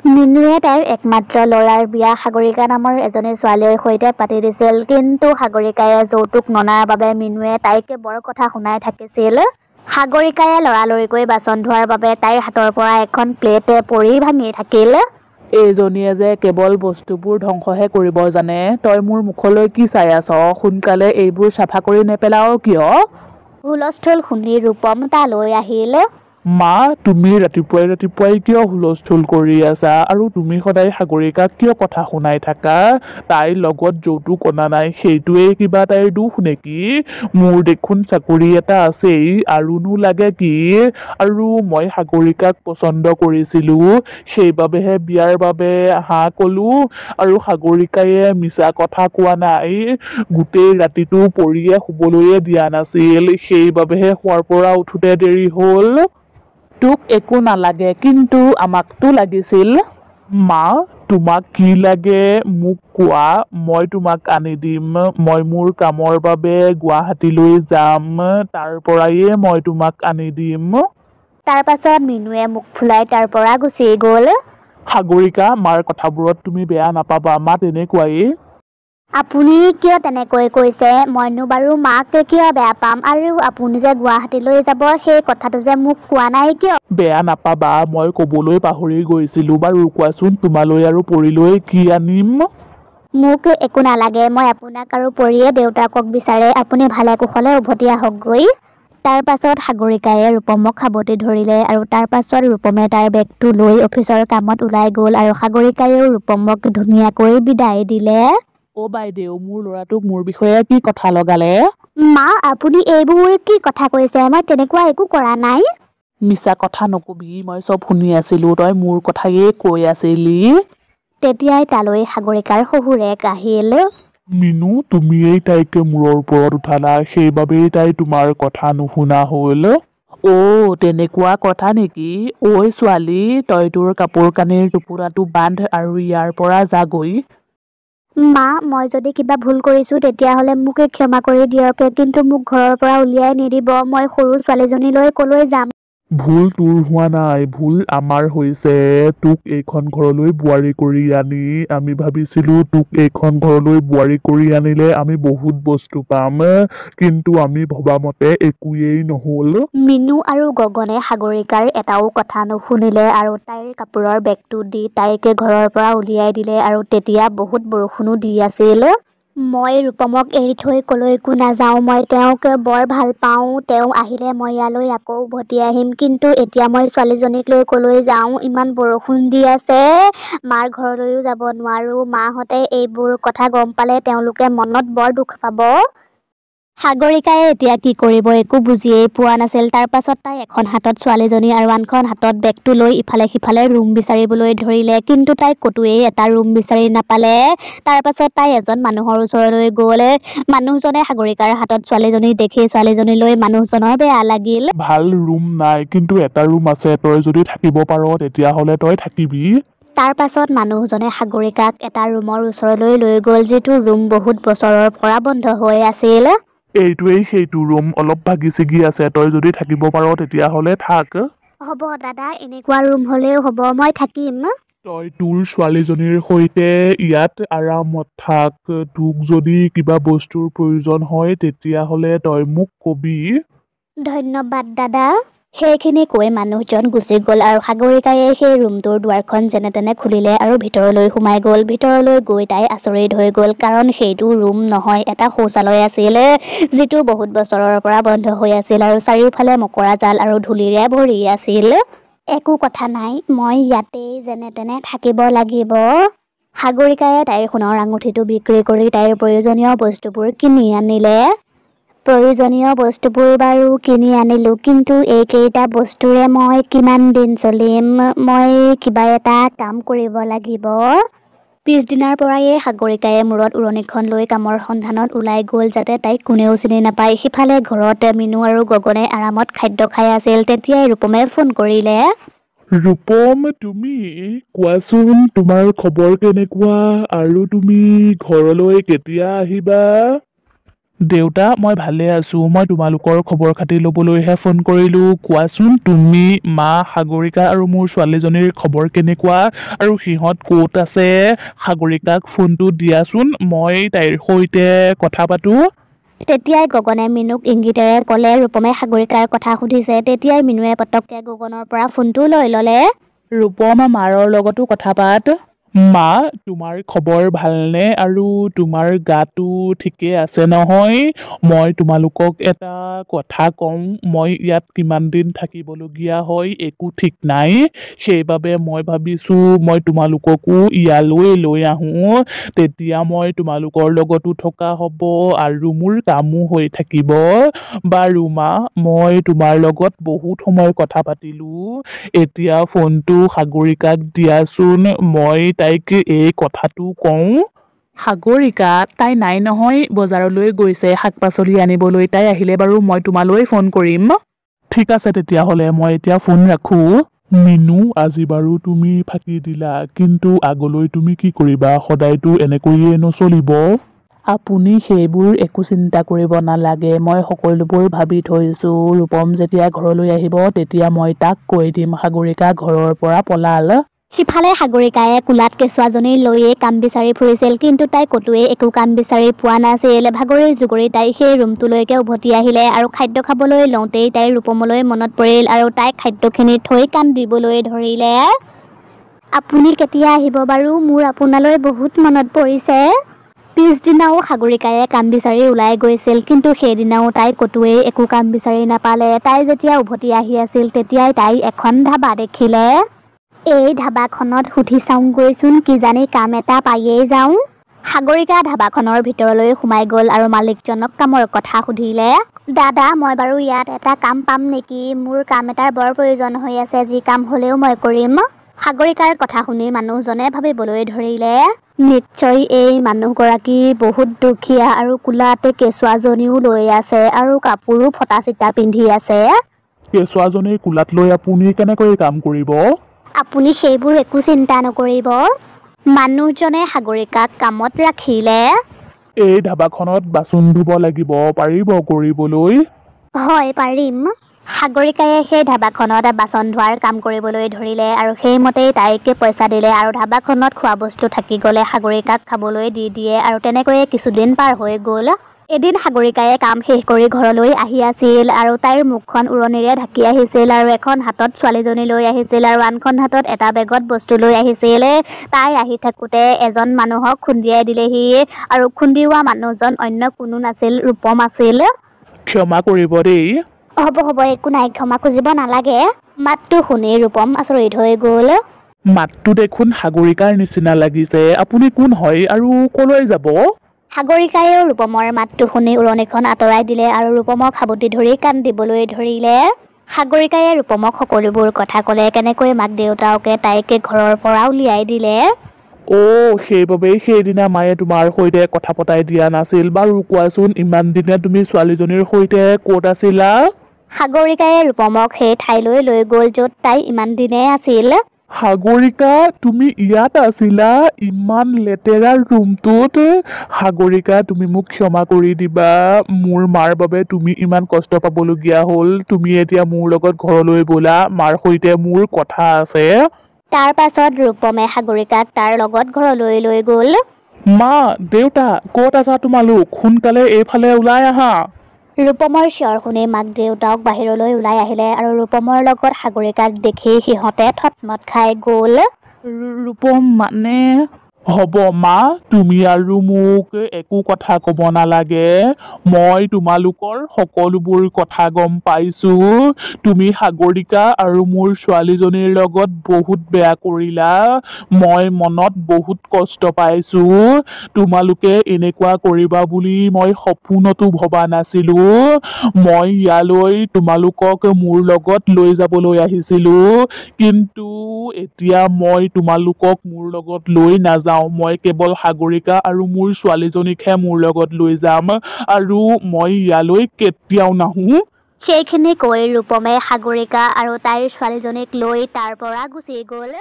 মিনুৱে তাইৰ একমাত্ৰ ল'ৰাৰ বিয়া সাগৰিকা নামৰ এজনী ছোৱালীৰ সৈতে পাতি দিছিল। কিন্তু সাগৰিকায়ে যৌতুক ননাৰ বাবে মিনুৱে তাইক বৰ কথা শুনাই থাকিছিল। সাগৰিকায়ে লৰালৰিকৈ বাচন ধোৱাৰ বাবে তাইৰ হাতৰ পৰা এখন প্লেট পৰি ভাঙি থাকিল। এইজনীয়ে যে কেৱল বস্তুবোৰ ধ্বংসহে কৰিব জানে। তই মোৰ মুখলৈ কি চাই আছ? সোনকালে এইবোৰ চাফা কৰি নেপেলাও কিয়? হুলস্থুল শুনি ৰূপম তালৈ আহিল। মা, তুমি ৰাতিপুৱাই কিয় হুলস্থুল কৰি আছা? আৰু তুমি সদায় সাগৰিকাক কিয় কথা শুনাই থাকা? তাইৰ লগত যৌতুক অনা নাই, সেইটোৱেই কিবা তাইৰ দুখ নেকি? মোৰ দেখোন চাকৰি এটা আছেই, আৰুনো লাগে কি? আৰু মই সাগৰিকাক পচন্দ কৰিছিলো, সেইবাবেহে বিয়াৰ বাবে হা কলো। আৰু সাগৰিকায়ে মিছা কথা কোৱা নাই, গোটেই ৰাতিটো পৰিয়ে শুবলৈয়ে দিয়া নাছিল, সেইবাবেহে শুৱাৰ পৰা উঠোতে দেৰি হ'ল। তোক একো নালাগে, কিন্তু আমাকতো লাগিছিল। মা, তোমাক কি লাগে মোক কোৱা, মই তোমাক আনি দিম। মই মোৰ কামৰ বাবে গুৱাহাটীলৈ যাম, তাৰ পৰায়ে মই তোমাক আনি দিম। তাৰ পাছত মিনুৱে মুখ ফুলাই তাৰ পৰা গুচি গ'ল। সাগৰিকা, মাৰ কথাবোৰত তুমি বেয়া নাপাবা, মা তেনেকুৱাই। আপুনি কিয় তেনেকৈ কৈছে? মইনো বাৰু মাক কিয় বেয়া পাম? আৰু আপুনি যে গুৱাহাটীলৈ যাব, সেই কথাটো যে মোক কোৱা নাই কিয়? বেয়া নাপাবা, মই কবলৈ পাহৰি গৈছিলো। বাৰু কোৱাচোন, তোমালৈ আৰু পৰিলৈ কি আনিম? মোক একো নালাগে, মই আপোনাক আৰু পৰিয়ে দেউতাকক বিচাৰে আপুনি ভালে কুশলে উভতি আহকগৈ। তাৰ পাছত সাগৰিকায়ে ৰূপমক সাবটি ধৰিলে আৰু তাৰ পাছত ৰূপমে তাৰ বেগটো লৈ অফিচৰ কামত ওলাই গ'ল আৰু সাগৰিকায়েও ৰূপমক ধুনীয়াকৈ বিদায় দিলে। অ বাইদেউ, মোৰ ল'ৰাটোক মোৰ বিষয়ে কি কথা লগালে? মা, আপুনি এইবোৰ কি কথা কৈছে? মই তেনেকুৱা একো কৰা নাই। মিছা কথা নকবি, মই চব শুনি আছিলো, তই মোৰ কথায়ে কৈ আছিলি। তেতিয়াই তালৈ সাগৰিকাৰ শহুৰেক আহিল। মিনু, তুমিয়েই তাইক মূৰৰ ওপৰত উঠালা, সেইবাবেই তাই তোমাৰ কথা নুশুনা হ'ল। অ, তেনেকুৱা কথা নেকি? ঐ ছোৱালী, তই তোৰ কাপোৰ কানিৰ টোপোলাটো বান্ধ আৰু ইয়াৰ পৰা যাগৈ। মা, মই যদি কিবা ভুল কৰিছো তেতিয়াহ'লে মোক ক্ষমা কৰি দিয়ক, কিন্তু মোক ঘৰৰ পৰা উলিয়াই নিদিব। মই সৰু ছোৱালীজনীলৈ কলৈ যাম? ভুল তোৰ হোৱা নাই, ভুল আমাৰ হৈছে। তোক এইখন ঘৰলৈ বোৱাৰী কৰি আনি আমি ভাবিছিলো তোক এইখন ঘৰলৈ বোৱাৰী কৰি আনিলে আমি বহুত বস্তু পাম, কিন্তু আমি ভবা মতে একোৱেই নহ'ল। মিনু আৰু গগনে সাগৰিকাৰ এটাও কথা নুশুনিলে আৰু তাইৰ কাপোৰৰ বেগটো দি তাইক ঘৰৰ পৰা উলিয়াই দিলে। আৰু তেতিয়া বহুত বৰষুণো দি আছিল। মই ৰূপমক এৰি থৈ কলৈকো নাযাওঁ, মই তেওঁক বৰ ভাল পাওঁ। তেওঁ আহিলে মই ইয়ালৈ আকৌ উভতি আহিম, কিন্তু এতিয়া মই ছোৱালীজনীক লৈ কলৈ যাওঁ? ইমান বৰষুণ দি আছে, মাৰ ঘৰলৈও যাব নোৱাৰো। মাহঁতে এইবোৰ কথা গম পালে তেওঁলোকে মনত বৰ দুখ পাব। সাগৰিকায়ে এতিয়া কি কৰিব একো বুজিয়েই পোৱা নাছিল। তাৰ পাছত তাই এখন হাতত ছোৱালীজনী আৰু আনখন হাতত বেগটো লৈ ইফালে সিফালে ৰুম বিচাৰিবলৈ ধৰিলে, কিন্তু তাই কতোৱেই এটা ৰুম বিচাৰি নাপালে। তাৰ পাছত তাই এজন মানুহৰ ওচৰলৈ গ'ল। মানুহজনে সাগৰিকাৰ হাতত ছোৱালীজনী দেখি ছোৱালীজনীলৈ মানুহজনৰ বেয়া লাগিল। ভাল ৰুম নাই, কিন্তু এটা ৰুম আছে, তই যদি থাকিব পাৰ তেতিয়াহ'লে তই থাকিবি। তাৰ পাছত মানুহজনে সাগৰিকাক এটা ৰুমৰ ওচৰলৈ লৈ গ'ল, যিটো ৰুম বহুত বছৰৰ পৰা বন্ধ হৈ আছিল। এইটোৱেই সেইটো ৰুম, অলপ ভাগি ছিগি আছে, তই যদি থাকিব পাৰ তেতিয়াহ'লে থাক। হ'ব দাদা, এনেকুৱা ৰুম হ'লেও হ'ব, মই থাকিম। তই তোৰ ছোৱালীজনীৰ সৈতে ইয়াত আৰামত থাক। তোক যদি কিবা বস্তুৰ প্ৰয়োজন হয় তেতিয়াহ'লে তই মোক কবি। ধন্যবাদ দাদা। সেইখিনি কৈ মানুহজন গুচি গ'ল আৰু সাগৰিকায়ে সেই ৰুমটোৰ দুৱাৰখন যেনে তেনে খুলিলে আৰু ভিতৰলৈ সোমাই গ'ল। ভিতৰলৈ গৈ তাই আচৰিত হৈ গ'ল, কাৰণ সেইটো ৰুম নহয়, এটা শৌচালয় আছিল, যিটো বহুত বছৰৰ পৰা বন্ধ হৈ আছিল আৰু চাৰিওফালে মকৰা জাল আৰু ধূলিৰে ভৰি আছিল। একো কথা নাই, মই ইয়াতেই যেনে তেনে থাকিব লাগিব। সাগৰিকায়ে তাইৰ সোণৰ আঙুঠিটো বিক্ৰী কৰি তাইৰ প্ৰয়োজনীয় বস্তুবোৰ কিনি আনিলে। প্ৰয়োজনীয় বস্তুবোৰ বাৰু কিনি আনিলো, কিন্তু এইকেইটা বস্তুৰে মই কিমান দিন চলিম? মই কিবা এটা কাম কৰিব লাগিব। পিছদিনাৰ পৰাই সাগৰিকায়ে মূৰত উৰণিখন লৈ কামৰ সন্ধানত ওলাই গ'ল, যাতে তাইক কোনেও চিনি নাপায়। সিফালে ঘৰত মিনু আৰু গগনে আৰামত খাদ্য খাই আছিল। তেতিয়াই ৰূপমে ফোন কৰিলে। ৰূপম, তুমি কোৱাচোন, তোমাৰ খবৰ কেনেকুৱা? আৰু তুমি ঘৰলৈ কেতিয়া আহিবা? দেউতা মই ভালে আছো মই তোমালোকৰ খবৰ খাতি ল'বলৈহে ফোন কৰিলোঁ কোৱাচোন তুমি মা সাগৰিকা আৰু মোৰ ছোৱালীজনীৰ খবৰ কেনেকুৱা আৰু সিহঁত ক'ত আছে সাগৰিকাক ফোনটো দিয়াচোন মই তাইৰ সৈতে কথা পাতোঁ তেতিয়াই গগনে মিনুক ইংগিতেৰে ক'লে ৰূপমে সাগৰিকাৰ কথা সুধিছে। তেতিয়াই মিনুৱে পটককে গগনৰ পৰা ফোনটো লৈ ল'লে। ৰূপম মাৰৰ লগতো কথা পাত। মা তোমাৰ খবৰ ভালনে আৰু তোমাৰ গাটো ঠিকে আছে নহয় মই তোমালোকক এটা কথা কওঁ মই ইয়াত কিমান দিন থাকিবলগীয়া হয় একো ঠিক নাই সেইবাবে মই ভাবিছোঁ মই তোমালোককো ইয়ালৈ লৈ আহোঁ তেতিয়া মই তোমালোকৰ লগতো থকা হ'ব আৰু মোৰ কামো হৈ থাকিব বাৰু মা মই তোমাৰ লগত বহুত সময় কথা পাতিলোঁ এতিয়া ফোনটো সাগৰিকাক দিয়াচোন মই তাইক এই কথাটো কওঁ সাগৰিকা তাই নাই নহয় বজাৰলৈ গৈছে শাক পাচলি আনিবলৈ তাই আহিলে বাৰু মই তোমালৈ ফোন কৰিম ঠিক আছে তেতিয়াহ'লে মই এতিয়া ফোন ৰাখোঁ মিনু আজি বাৰু তুমি ফাঁকি দিলা কিন্তু আগলৈ তুমি কি কৰিবা সদায়তো এনেকৈয়ে নচলিব আপুনি সেইবোৰ একো চিন্তা কৰিব নালাগে মই সকলোবোৰ ভাবি থৈছোঁ ৰূপম যেতিয়া ঘৰলৈ আহিব তেতিয়া মই তাক কৈ দিম সাগৰিকা ঘৰৰ পৰা পলাল সিফালে সাগৰিকায়ে কোলাত কেঁচুৱাজনী লৈয়ে কাম বিচাৰি ফুৰিছিল কিন্তু তাই ক'তোৱে একো কাম বিচাৰি পোৱা নাছিল ভাগৰি জুগৰি তাই সেই ৰুমটোলৈকে উভতি আহিলে আৰু খাদ্য খাবলৈ লওঁতেই তাইৰ ৰূপমলৈ মনত পৰিল আৰু তাইক খাদ্যখিনি থৈ কান্দিবলৈ ধৰিলে আপুনি কেতিয়া আহিব বাৰু মোৰ আপোনালৈ বহুত মনত পৰিছে পিছদিনাও সাগৰিকায়ে কাম বিচাৰি ওলাই গৈছিল কিন্তু সেইদিনাও তাই ক'তোৱেই একো কাম বিচাৰি নাপালে তাই যেতিয়া উভতি আহি আছিল তেতিয়াই তাই এখন ধাবা দেখিলে এই ধাবাখনত সুধি চাওঁগৈচোন কিজানি কাম এটা পায়েই যাওঁ সাগৰিকা ধাবাখনৰ ভিতৰলৈ সোমাই গ'ল আৰু মালিকজনক কামৰ কথা সুধিলে দাদা মই বাৰু ইয়াত এটা কাম পাম নেকি মোৰ কাম এটাৰ বৰ প্ৰয়োজন হৈ আছে যি কাম হ'লেও মই কৰিম সাগৰিকাৰ কথা শুনি মানুহজনে ভাবিবলৈ ধৰিলে নিশ্চয় এই মানুহগৰাকী বহুত দুখীয়া আৰু কোলাতে কেঁচুৱাজনীও লৈ আছে আৰু কাপোৰো ফটা চিটা পিন্ধি আছে কেঁচুৱাজনীৰ কোলাত লৈ আপুনি কেনেকৈ কাম কৰিব আপুনি সেইবোৰ একো চিন্তা নকৰিব মানুহজনে সাগৰিকাক কামত ৰাখিলে এই ধাবাখনত বাচন ধুব লাগিব পাৰিব কৰিবলৈ হয় পাৰিম সাগৰিকায়ে সেই ধাবাখনত বাচন ধোৱাৰ কাম কৰিবলৈ ধৰিলে আৰু সেইমতেই তাইক পইচা দিলে আৰু ধাবাখনত খোৱা বস্তু থাকি গ'লে সাগৰিকাক খাবলৈ দি দিয়ে আৰু তেনেকৈয়ে কিছুদিন পাৰ হৈ গ'ল এদিন সাগৰিকায়ে কাম শেষ কৰি ঘৰলৈ আহি আছিল আৰু তাইৰ মুখখন উৰণিৰে ঢাকি আহিছিল আৰু এখন হাতত ছোৱালীজনী লৈ আহিছিল আৰু আনখন হাতত এটা বেগত বস্তু লৈ আহিছিল তাই আহি থাকোঁতে এজন মানুহক খুন্দিয়াই দিলেহি আৰু খুন্দিওৱা মানুহজন অন্য কোনো নাছিল ৰূপম আছিল ক্ষমা কৰিব দেই হ'ব একো নাই ক্ষমা খুজিব নালাগে মাতটো শুনি ৰূপম আচৰিত হৈ গ'ল মাতটো দেখোন সাগৰিকাৰ নিচিনা লাগিছে আপুনি কোন হয় আৰু কলৈ যাব সাগৰিকায়েও ৰূপমৰ মাতটো শুনি উৰণিখন আঁতৰাই দিলে আৰু ৰূপমক সাবতি ধৰি কান্দিবলৈ ধৰিলে সাগৰিকায়ে ৰূপমক সকলোবোৰ কথা ক'লে কেনেকৈ মাক দেউতাকে তাইক ঘৰৰ পৰা উলিয়াই দিলে সেইবাবেই সেইদিনা মায়ে তোমাৰ সৈতে কথা পতাই দিয়া নাছিল বাৰু কোৱাচোন ইমান দিনে তুমি ছোৱালীজনীৰ সৈতে ক'ত আছিলা সাগৰিকায়ে ৰূপমক সেই ঠাইলৈ লৈ গ'ল য'ত তাই ইমান দিনে আছিল সাগৰিকা তুমি ইয়াত আছিলা ইমান লেতেৰা ৰুমটোত সাগৰিকা তুমি মোক ক্ষমা কৰি দিবা মোৰ মাৰ বাবে তুমি ইমান কষ্ট পাবলগীয়া হ'ল তুমি এতিয়া মোৰ লগত ঘৰলৈ ব'লা মাৰ সৈতে মোৰ কথা আছে তাৰ পাছত ৰূপমে সাগৰিকাক তাৰ লগত ঘৰলৈ লৈ গ'ল মা দেউতা ক'ত আছা তোমালোক সোনকালে এইফালে ওলাই আহা ৰূপমৰ চিঞৰ শুনি মাক দেউতাক বাহিৰলৈ ওলাই আহিলে আৰু ৰূপমৰ লগত সাগৰিকাক দেখি সিহঁতে থতমত খাই গ'ল ৰূপম মানে হ'ব মা তুমি আৰু মোক একো কথা ক'ব নালাগে মই তোমালোকৰ সকলোবোৰ কথা গম পাইছোঁ তুমি সাগৰিকা আৰু মোৰ ছোৱালীজনীৰ লগত বহুত বেয়া কৰিলা মই মনত বহুত কষ্ট পাইছোঁ তোমালোকে এনেকুৱা কৰিবা বুলি মই সপোনতো ভবা নাছিলোঁ মই ইয়ালৈ তোমালোকক মোৰ লগত লৈ যাবলৈ আহিছিলোঁ কিন্তু এতিয়া মই তোমালোকক মোৰ লগত লৈ নাযাওঁ মই কেৱল সাগৰিকা আৰু মোৰ ছোৱালীজনীকহে মোৰ লগত লৈ যাম আৰু মই ইয়ালৈ কেতিয়াও নাহোঁ সেইখিনি কৈ ৰূপমে সাগৰিকা আৰু তাইৰ ছোৱালীজনীক লৈ তাৰ পৰা গুচি গ'ল